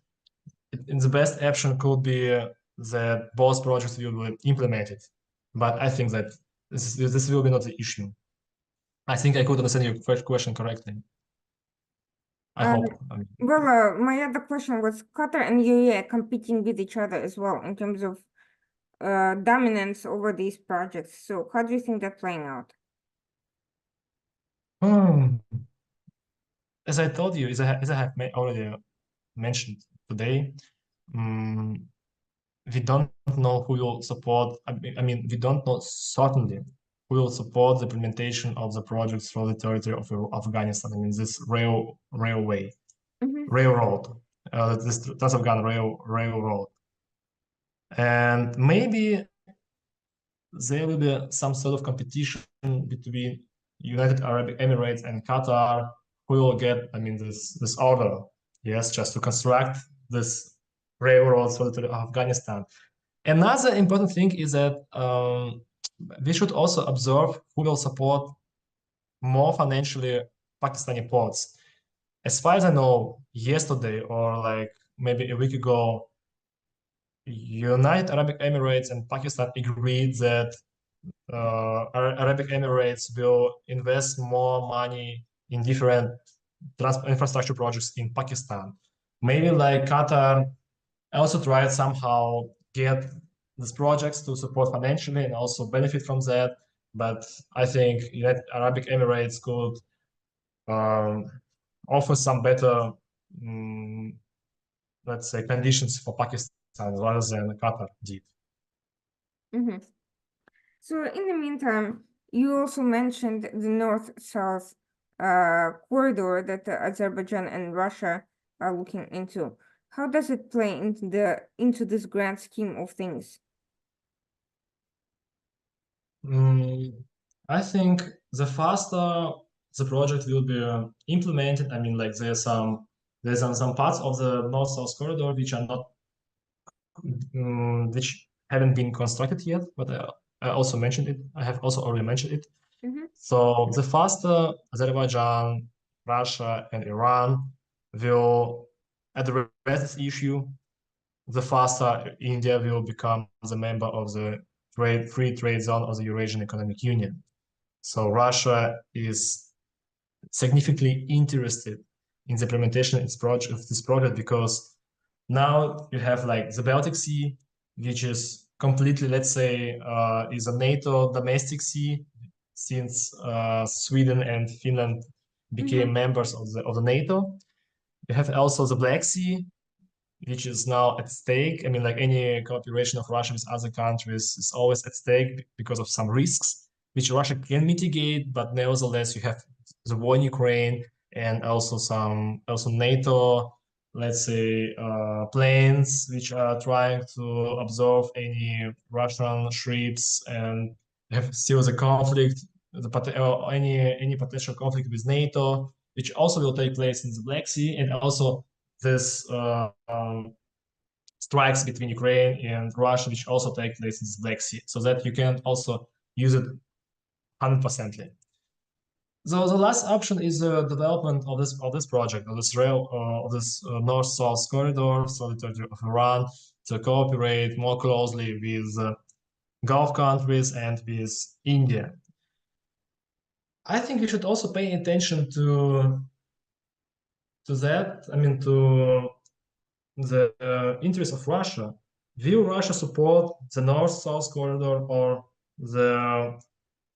in the best option could be that both projects will be implemented. But I think that this will be not the issue. I think I could understand your first question correctly. I hope. Well, my other question was Qatar and UAE are competing with each other as well in terms of dominance over these projects. So how do you think that's playing out? As I told you, as I have already mentioned today, we don't know who will support. I mean, we don't know certainly who will support the implementation of the projects through the territory of Afghanistan. I mean, this railroad, this Trans-Afghan railroad, and maybe there will be some sort of competition between United Arab Emirates and Qatar, who will get, I mean, this order, yes, just to construct this railroads for Afghanistan. Another important thing is that we should also observe who will support more financially Pakistani ports. As far as I know, yesterday or like maybe a week ago, United Arab Emirates and Pakistan agreed that Arabic Emirates will invest more money in different infrastructure projects in Pakistan. Maybe like Qatar also tried somehow get these projects to support financially and also benefit from that. But I think United Arabic Emirates could offer some better, let's say, conditions for Pakistan rather than Qatar did. So in the meantime, you also mentioned the north-south corridor that Azerbaijan and Russia are looking into. How does it play into this grand scheme of things? I think the faster the project will be implemented, I mean, like there's some parts of the north-south corridor which are not which haven't been constructed yet, but I also mentioned it. I have also already mentioned it. So the faster Azerbaijan, Russia, and Iran will address this issue, the faster India will become the member of the free trade zone of the Eurasian Economic Union. So Russia is significantly interested in the implementation of this project because now you have like the Baltic Sea, which is completely, let's say, is a NATO domestic sea since Sweden and Finland became members of the NATO. You have also the Black Sea, which is now at stake. I mean, like any cooperation of Russia with other countries is always at stake because of some risks, which Russia can mitigate, but nevertheless, you have the war in Ukraine and also NATO, let's say, planes which are trying to absorb any Russian ships, and have still the conflict, any potential conflict with NATO, which also will take place in the Black Sea, and also this strikes between Ukraine and Russia, which also take place in the Black Sea, so that you can also use it 100%. So the last option is the development of this project, of this north-south corridor, so the territory of Iran, to cooperate more closely with Gulf countries and with India. I think we should also pay attention to that. I mean, to the interest of Russia. Will Russia support the north-south corridor, or the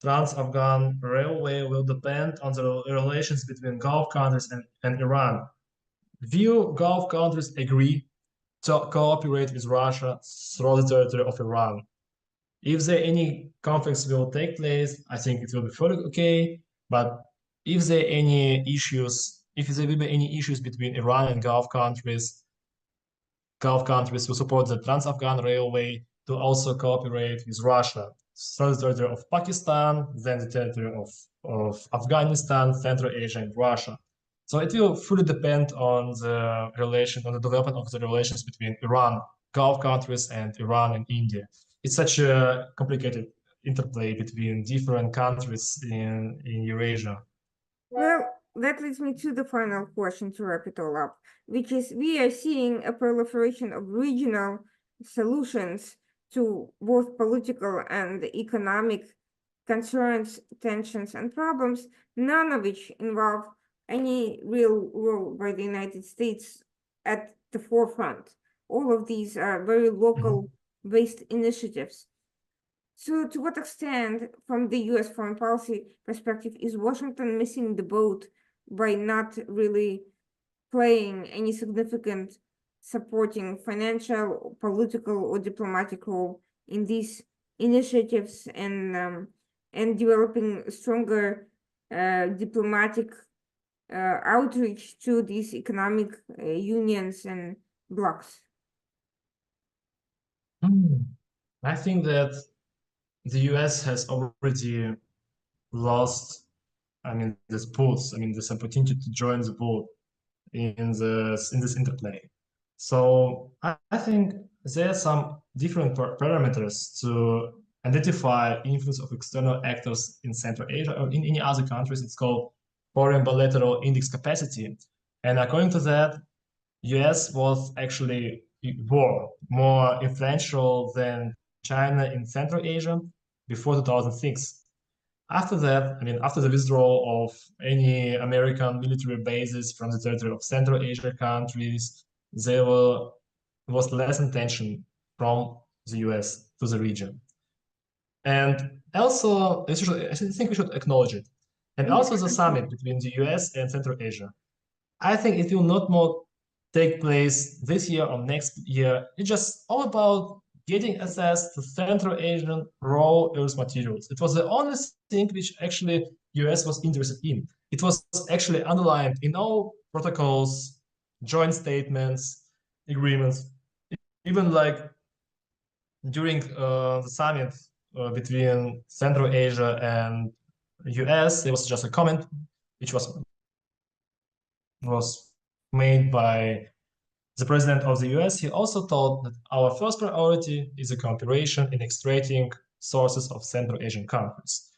Trans-Afghan Railway will depend on the relations between Gulf countries and Iran? Will Gulf countries agree to cooperate with Russia through the territory of Iran? If there any conflicts will take place, I think it will be fully okay. But if there any issues, if there will be any issues between Iran and Gulf countries will support the Trans-Afghan Railway to also cooperate with Russia. So the territory of Pakistan, then the territory of Afghanistan, Central Asia, and Russia. So it will fully depend on the development of the relations between Iran, Gulf countries, and Iran and India. It's such a complicated interplay between different countries in Eurasia. Well, that leads me to the final question to wrap it all up, which is we are seeing a proliferation of regional solutions to both political and economic concerns, tensions, and problems, none of which involve any real role by the United States at the forefront. All of these are very local-based initiatives. So to what extent, from the US foreign policy perspective, is Washington missing the boat by not really playing any significant supporting financial, political, or diplomatic role in these initiatives and developing stronger diplomatic outreach to these economic unions and blocs? I think that the US has already lost, this opportunity to join the boat in this interplay. So I think there are some different parameters to identify influence of external actors in Central Asia or in any other countries. It's called foreign bilateral index capacity. And according to that, US was actually more influential than China in Central Asia before 2006. After that, after the withdrawal of any American military bases from the territory of Central Asia countries, there was less attention from the US to the region. And also, I think we should acknowledge it. And also the summit between the US and Central Asia. I think it will not more take place this year or next year. It's just all about getting access to Central Asian raw earth materials. It was the only thing which actually US was interested in. It was actually underlined in all protocols, joint statements, agreements, even like during the summit between Central Asia and US, there was just a comment which was made by the president of the US. He also told that our first priority is a cooperation in extracting sources of Central Asian countries.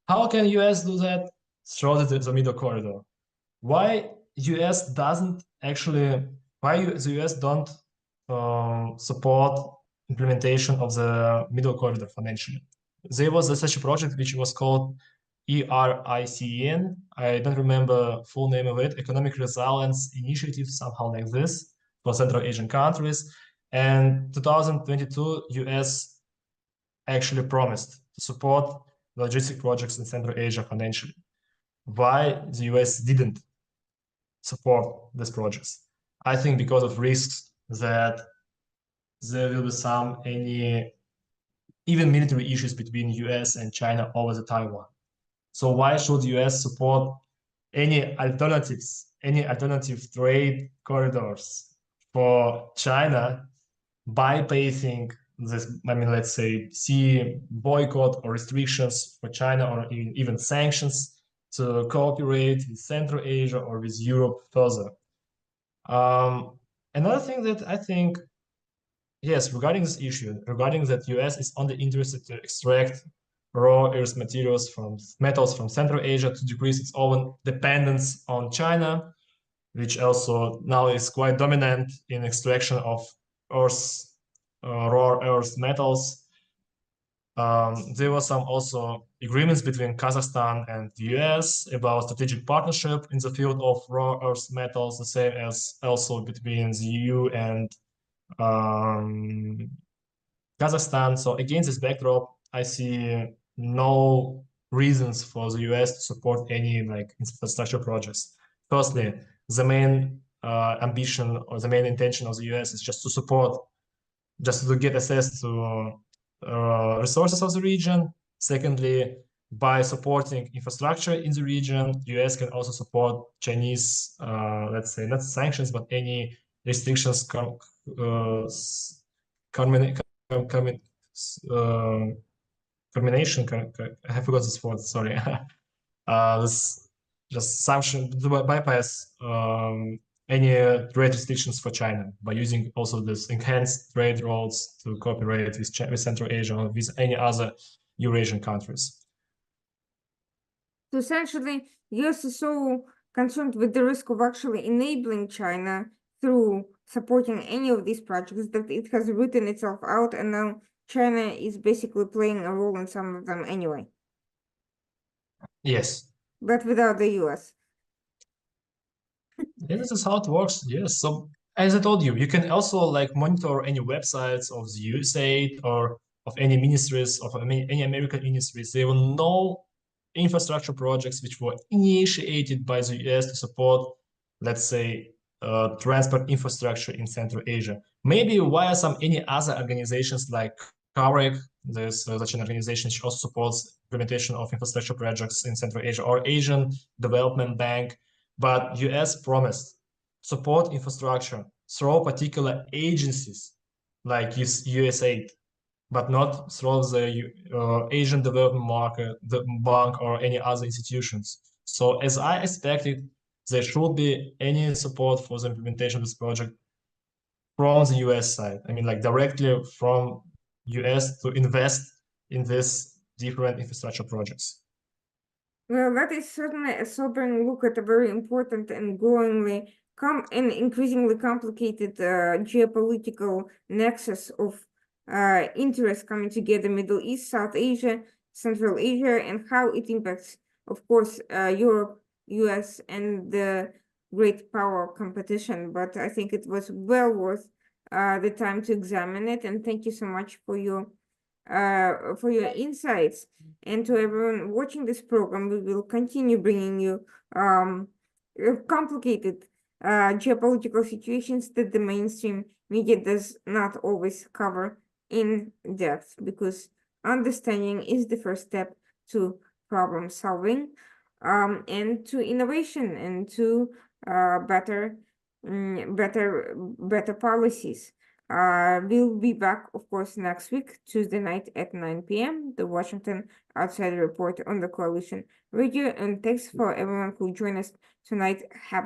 How can US do that? Through the middle corridor. Why the US don't support implementation of the middle corridor financially? There was such a project which was called ERICEN. I don't remember full name of it, Economic Resilience Initiative, somehow like this, for Central Asian countries. And 2022, US actually promised to support logistic projects in Central Asia financially. Why the US didn't support these projects? I think because of risks that there will be even military issues between US and China over the Taiwan. So why should US support any alternative trade corridors for China, bypassing this, let's say, see boycott or restrictions for China, or even sanctions to cooperate with Central Asia or with Europe further? Another thing that I think, yes, regarding this issue, regarding that US is only interested to extract raw earth materials from metals from Central Asia to decrease its own dependence on China, which also now is quite dominant in extraction of raw earth metals. There were some also agreements between Kazakhstan and the US about strategic partnership in the field of raw earth metals, the same as also between the EU and Kazakhstan. So against this backdrop, I see no reasons for the US to support any like infrastructure projects. Firstly, the main ambition or the main intention of the US is just to support, just to get access to resources of the region. Secondly, by supporting infrastructure in the region, US can also support Chinese, let's say, not sanctions, but any restrictions combination. I have forgot this word. Sorry. This just sanction to bypass any trade restrictions for China by using also this enhanced trade routes to cooperate with Central Asia or with any other Eurasian countries. So essentially, US is so concerned with the risk of actually enabling China through supporting any of these projects that it has written itself out, and now China is basically playing a role in some of them anyway. Yes. But without the US. Yeah, this is how it works. Yes. So as I told you, you can also like monitor any websites of the USAID or of any ministries of any American ministries. They will know infrastructure projects which were initiated by the US to support, let's say, transport infrastructure in Central Asia. Maybe via any other organizations like CAREC, there's such an organization which also supports implementation of infrastructure projects in Central Asia, or Asian Development Bank. But US promised support infrastructure through particular agencies like USAID, but not through the Asian Development Market, the bank, or any other institutions. So as I expected, there should be any support for the implementation of this project from the US side. I mean, like directly from US to invest in this different infrastructure projects. Well, that is certainly a sobering look at a very important and growingly and increasingly complicated geopolitical nexus of interests coming together: Middle East, South Asia, Central Asia, and how it impacts, of course, Europe, US, and the great power competition. But I think it was well worth the time to examine it, and thank you so much for your insights. And to everyone watching this program, we will continue bringing you complicated geopolitical situations that the mainstream media does not always cover in depth, because understanding is the first step to problem solving, and to innovation, and to better policies. We'll be back, of course, next week, Tuesday night at 9 p.m., the Washington Outsider Report on the Coalition Radio. And thanks for everyone who joined us tonight. Have a